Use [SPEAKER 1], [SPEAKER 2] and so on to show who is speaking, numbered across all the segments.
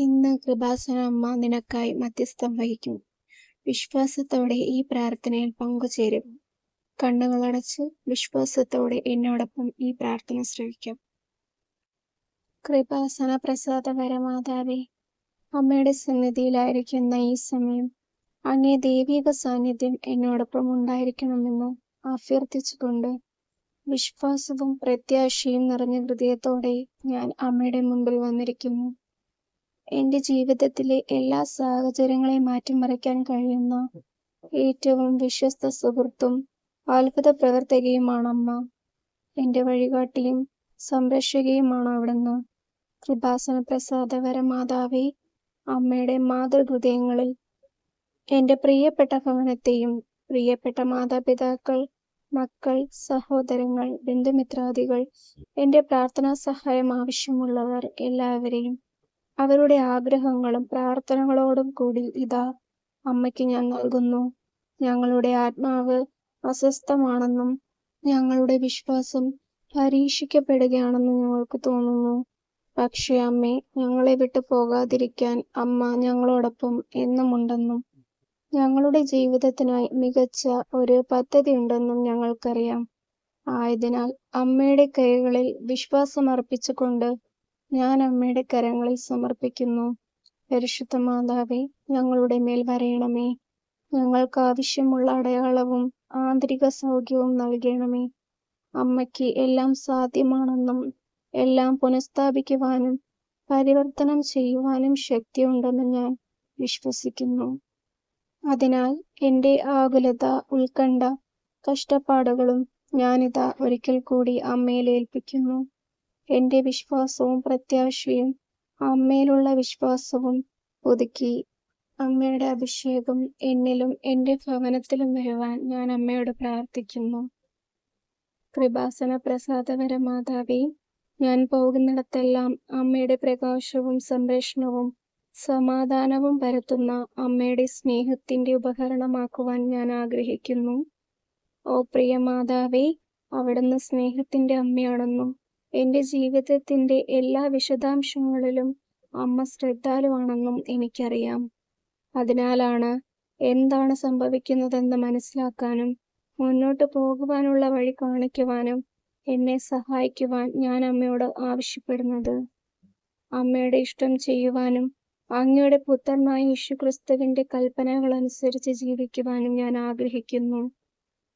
[SPEAKER 1] ഇന്ന് കൃപാസന അമ്മ നിനക്കായി മധ്യസ്ഥം വഹിക്കും. വിശ്വാസത്തോടെ ഈ പ്രാർത്ഥനയിൽ പങ്കുചേരും. കണ്ണുകളടച്ച് വിശ്വാസത്തോടെ എന്നോടൊപ്പം ഈ പ്രാർത്ഥന ശ്രവിക്കാം. കൃപാസന പ്രസാദകര മാതാവേ, അമ്മയുടെ സന്നിധിയിലായിരിക്കുന്ന ഈ സമയം അങ്ങേ ദൈവിക സാന്നിധ്യം എന്നോടൊപ്പം ഉണ്ടായിരിക്കണമെന്ന് അഭ്യർത്ഥിച്ചുകൊണ്ട് വിശ്വാസവും പ്രത്യാശയും നിറഞ്ഞ ഹൃദയത്തോടെ ഞാൻ അമ്മയുടെ മുമ്പിൽ വന്നിരിക്കുന്നു. എൻ്റെ ജീവിതത്തിലെ എല്ലാ സാഹചര്യങ്ങളെയും മാറ്റിമറിക്കാൻ കഴിയുന്ന ഏറ്റവും വിശ്വസ്ത സുഹൃത്തും അത്ഭുത പ്രവർത്തകയുമാണ് അമ്മ. എൻ്റെ വഴികാട്ടിയും സംരക്ഷകയുമാണ് അവിടുന്ന്. കൃപാസന പ്രസാദകര മാതാവേ, അമ്മയുടെ മാതൃഹൃദയങ്ങളിൽ എൻ്റെ പ്രിയപ്പെട്ട ഭവനത്തെയും പ്രിയപ്പെട്ട മാതാപിതാക്കൾ, മക്കൾ, സഹോദരങ്ങൾ, ബന്ധുമിത്രാദികൾ, എൻ്റെ പ്രാർത്ഥനാ സഹായം ആവശ്യമുള്ളവർ എല്ലാവരെയും അവരുടെ ആഗ്രഹങ്ങളും പ്രാർത്ഥനകളോടും കൂടി ഇതാ അമ്മയ്ക്ക് ഞാൻ നൽകുന്നു. ഞങ്ങളുടെ ആത്മാവ് അസ്വസ്ഥമാണെന്നും ഞങ്ങളുടെ വിശ്വാസം പരീക്ഷിക്കപ്പെടുകയാണെന്നും ഞങ്ങൾക്ക് തോന്നുന്നു. പക്ഷേ അമ്മേ, ഞങ്ങളെ വിട്ടു പോകാതിരിക്കാൻ അമ്മ ഞങ്ങളോടൊപ്പം എന്നും ഉണ്ടെന്നും ഞങ്ങളുടെ ജീവിതത്തിനായി മികച്ച ഒരു പദ്ധതി ഉണ്ടെന്നും ഞങ്ങൾക്കറിയാം. ആയതിനാൽ അമ്മയുടെ കൈകളിൽ വിശ്വാസമർപ്പിച്ചുകൊണ്ട് ഞാൻ അമ്മയുടെ കരങ്ങളിൽ സമർപ്പിക്കുന്നു. പരിശുദ്ധ മാതാവേ, ഞങ്ങളുടെ മേൽ വരയണമേ. ഞങ്ങൾക്ക് ആവശ്യമുള്ള അടയാളവും ആന്തരിക സൗഖ്യവും നൽകണമേ. അമ്മയ്ക്ക് എല്ലാം സാധ്യമാണെന്നും എല്ലാം പുനഃസ്ഥാപിക്കുവാനും പരിവർത്തനം ചെയ്യുവാനും ശക്തിയുണ്ടെന്ന് ഞാൻ വിശ്വസിക്കുന്നു. അതിനാൽ എൻ്റെ ആകുലത, ഉത്കണ്ഠ, കഷ്ടപ്പാടുകളും ഞാനിതാ ഒരിക്കൽ കൂടി അമ്മയിൽ ഏൽപ്പിക്കുന്നു. എൻ്റെ വിശ്വാസവും പ്രത്യാശയും അമ്മയിലുള്ള വിശ്വാസവും പുതുക്കി അമ്മയുടെ അഭിഷേകം എന്നിലും എൻ്റെ ഭവനത്തിലും വരുവാൻ ഞാൻ അമ്മയോട് പ്രാർത്ഥിക്കുന്നു. കൃപാസന പ്രസാദകര മാതാവേ, ഞാൻ പോകുന്നിടത്തെല്ലാം അമ്മയുടെ പ്രകാശവും സംരക്ഷണവും സമാധാനവും പരത്തുന്ന അമ്മയുടെ സ്നേഹത്തിൻ്റെ ഉപകരണമാക്കുവാൻ ഞാൻ ആഗ്രഹിക്കുന്നു. ഓ പ്രിയ മാതാവേ, അവിടുന്ന് സ്നേഹത്തിൻ്റെ അമ്മയാണെന്നും എൻ്റെ ജീവിതത്തിൻ്റെ എല്ലാ വിശദാംശങ്ങളിലും അമ്മ ശ്രദ്ധാലുവാണെന്നും എനിക്കറിയാം. അതിനാലാണ് എന്താണ് സംഭവിക്കുന്നതെന്ന് മനസ്സിലാക്കാനും മുന്നോട്ട് പോകുവാനുള്ള വഴി കാണിക്കുവാനും എന്നെ സഹായിക്കുവാൻ ഞാൻ അമ്മയോട് ആവശ്യപ്പെടുന്നത്. അമ്മയുടെ ഇഷ്ടം ചെയ്യുവാനും അങ്ങയുടെ പുത്രനായ യേശുക്രിസ്തുവിൻ്റെ കൽപ്പനകൾ അനുസരിച്ച് ജീവിക്കുവാനും ഞാൻ ആഗ്രഹിക്കുന്നു.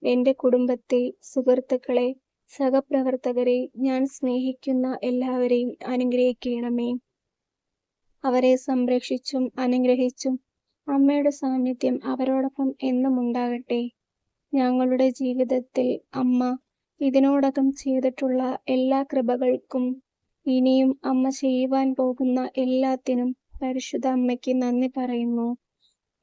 [SPEAKER 1] എൻ്റെ കുടുംബത്തെ, സുഹൃത്തുക്കളെ, സഹപ്രവർത്തകരെ, ഞാൻ സ്നേഹിക്കുന്ന എല്ലാവരെയും അനുഗ്രഹിക്കണമേ. അവരെ സംരക്ഷിച്ചും അനുഗ്രഹിച്ചും അമ്മയുടെ സാന്നിധ്യം അവരോടൊപ്പം എന്നും ഉണ്ടാകട്ടെ. ഞങ്ങളുടെ ജീവിതത്തിൽ അമ്മ ഇതിനോടകം ചെയ്തിട്ടുള്ള എല്ലാ കൃപകൾക്കും ഇനിയും അമ്മ ചെയ്യുവാൻ പോകുന്ന എല്ലാത്തിനും പരിശുദ്ധ അമ്മയ്ക്ക് നന്ദി പറയുന്നു.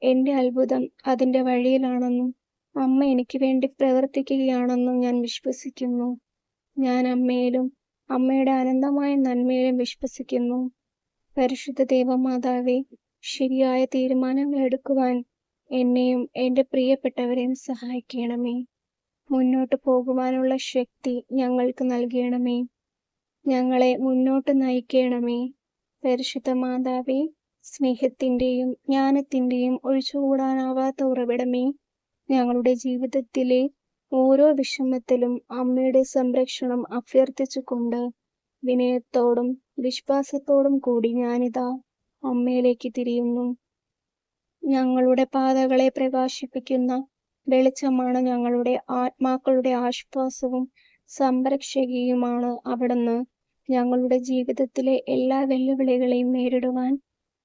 [SPEAKER 1] എൻ്റെ അത്ഭുതം അതിൻ്റെ വഴിയിലാണെന്നും അമ്മ എനിക്ക് വേണ്ടി പ്രവർത്തിക്കുകയാണെന്നും ഞാൻ വിശ്വസിക്കുന്നു. ഞാൻ അമ്മയിലും അമ്മയുടെ അനന്തമായ നന്മയിലും വിശ്വസിക്കുന്നു. പരിശുദ്ധ ദേവമാതാവേ, ശരിയായ തീരുമാനങ്ങൾ എടുക്കുവാൻ എന്നെയും എൻ്റെ പ്രിയപ്പെട്ടവരെയും സഹായിക്കണമേ. മുന്നോട്ട് പോകുവാനുള്ള ശക്തി ഞങ്ങൾക്ക് നൽകണമേ. ഞങ്ങളെ മുന്നോട്ട് നയിക്കണമേ. പരിശുദ്ധ മാതാവേ, സ്നേഹത്തിൻ്റെയും ജ്ഞാനത്തിൻ്റെയും ഒഴിച്ചുകൂടാനാവാത്ത ഉറവിടമേ, ഞങ്ങളുടെ ജീവിതത്തിലെ ഓരോ വിഷമത്തിലും അമ്മയുടെ സംരക്ഷണം അഭ്യർത്ഥിച്ചുകൊണ്ട് വിനയത്തോടും വിശ്വാസത്തോടും കൂടി ഞാനിതാ അമ്മയിലേക്ക് തിരിയുന്നു. ഞങ്ങളുടെ പാതകളെ പ്രകാശിപ്പിക്കുന്ന വെളിച്ചമാണ് ഞങ്ങളുടെ ആത്മാക്കളുടെ ആശ്വാസവും സംരക്ഷകയുമാണ് അവിടുന്ന്. ഞങ്ങളുടെ ജീവിതത്തിലെ എല്ലാ വെല്ലുവിളികളെയും നേരിടുവാൻ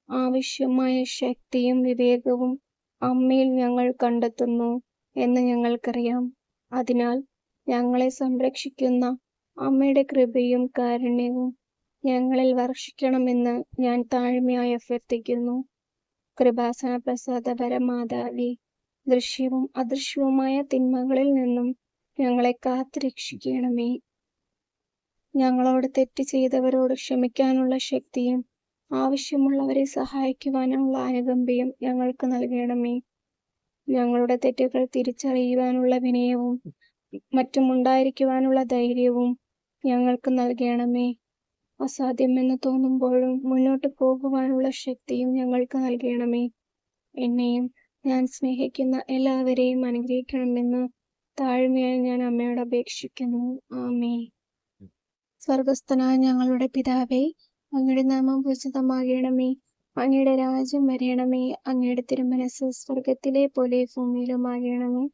[SPEAKER 1] ആവശ്യമായ ശക്തിയും വിവേകവും അമ്മയിൽ ഞങ്ങൾ കണ്ടെത്തുന്നു എന്ന് ഞങ്ങൾക്കറിയാം. അതിനാൽ ഞങ്ങളെ സംരക്ഷിക്കുന്ന അമ്മയുടെ കൃപയും കാരുണ്യവും ഞങ്ങളിൽ വർഷിക്കണമെന്ന് ഞാൻ താഴ്മയായി അഭ്യർത്ഥിക്കുന്നു. കൃപാസന പ്രസാദകര മാതാവേ, ദൃശ്യവും അദൃശ്യവുമായ തിന്മകളിൽ നിന്നും ഞങ്ങളെ കാത്തുരക്ഷിക്കണമേ. ഞങ്ങളോട് തെറ്റ് ചെയ്തവരോട് ക്ഷമിക്കാനുള്ള ശക്തിയും ആവശ്യമുള്ളവരെ സഹായിക്കുവാനുള്ള അനുകമ്പയും ഞങ്ങൾക്ക് നൽകണമേ. ഞങ്ങളുടെ തെറ്റുകൾ തിരിച്ചറിയുവാനുള്ള വിനയവും മറ്റും ഉണ്ടായിരിക്കുവാനുള്ള ധൈര്യവും ഞങ്ങൾക്ക് നൽകണമേ. അസാധ്യമെന്ന് തോന്നുമ്പോഴും മുന്നോട്ട് പോകുവാനുള്ള ശക്തിയും ഞങ്ങൾക്ക് നൽകണമേ. എന്നെയും ഞാൻ സ്നേഹിക്കുന്ന എല്ലാവരെയും അനുഗ്രഹിക്കണമെന്ന് താഴ്മയായി ഞാൻ അമ്മയോട് അപേക്ഷിക്കുന്നു. ആമേൻ. സ്വർഗസ്ഥനായ ഞങ്ങളുടെ പിതാവേ, അങ്ങയുടെ നാമം പൂജിതമാകണമേ. അങ്ങയുടെ രാജ്യം വരണമേ. അങ്ങയുടെ തിരുമനസ്സ് സ്വർഗത്തിലെ പോലെ ഭൂമിയിലുമാകണമേ.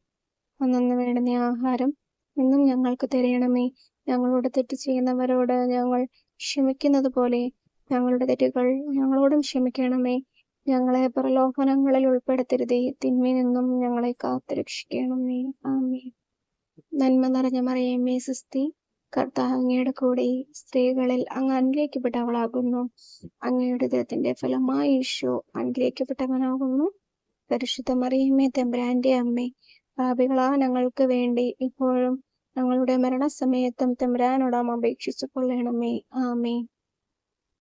[SPEAKER 1] അന്നന്ന് വേണ്ടുന്ന ആഹാരം ഇന്നും ഞങ്ങൾക്ക് തരണമേ. ഞങ്ങളോട് തെറ്റ് ചെയ്യുന്നവരോട് ഞങ്ങൾ ക്ഷമിക്കുന്നത് പോലെ ഞങ്ങളുടെ തെറ്റുകൾ ഞങ്ങളോടും ക്ഷമിക്കണമേ. ഞങ്ങളെ പ്രലോഭനങ്ങളിൽ ഉൾപ്പെടുത്തരുതേ, തിന്മയിൽ നിന്നും ഞങ്ങളെ കാത്തുരക്ഷിക്കണമേ. ആമേൻ. നന്മ നിറഞ്ഞ മറിയമേ, സ്വസ്തി, കർത്താവ് അങ്ങയുടെ കൂടെ, സ്ത്രീകളിൽ അങ്ങ് അനുഗ്രഹിക്കപ്പെട്ടവളാകുന്നു. അങ്ങയുടെ ഉദരത്തിന്റെ ഫലമായി ഈശോ അനുഗ്രഹിക്കപ്പെട്ടവനാകുന്നു. പരിശുദ്ധ മറിയമേ, തമ്പുരാന്റെ അമ്മേ, പാപികളാ ഞങ്ങൾക്ക് വേണ്ടി ഇപ്പോഴും ഞങ്ങളുടെ മരണസമയത്തും തമ്പുരാനോട് അപേക്ഷിച്ചു കൊള്ളണമേ. ആമേൻ.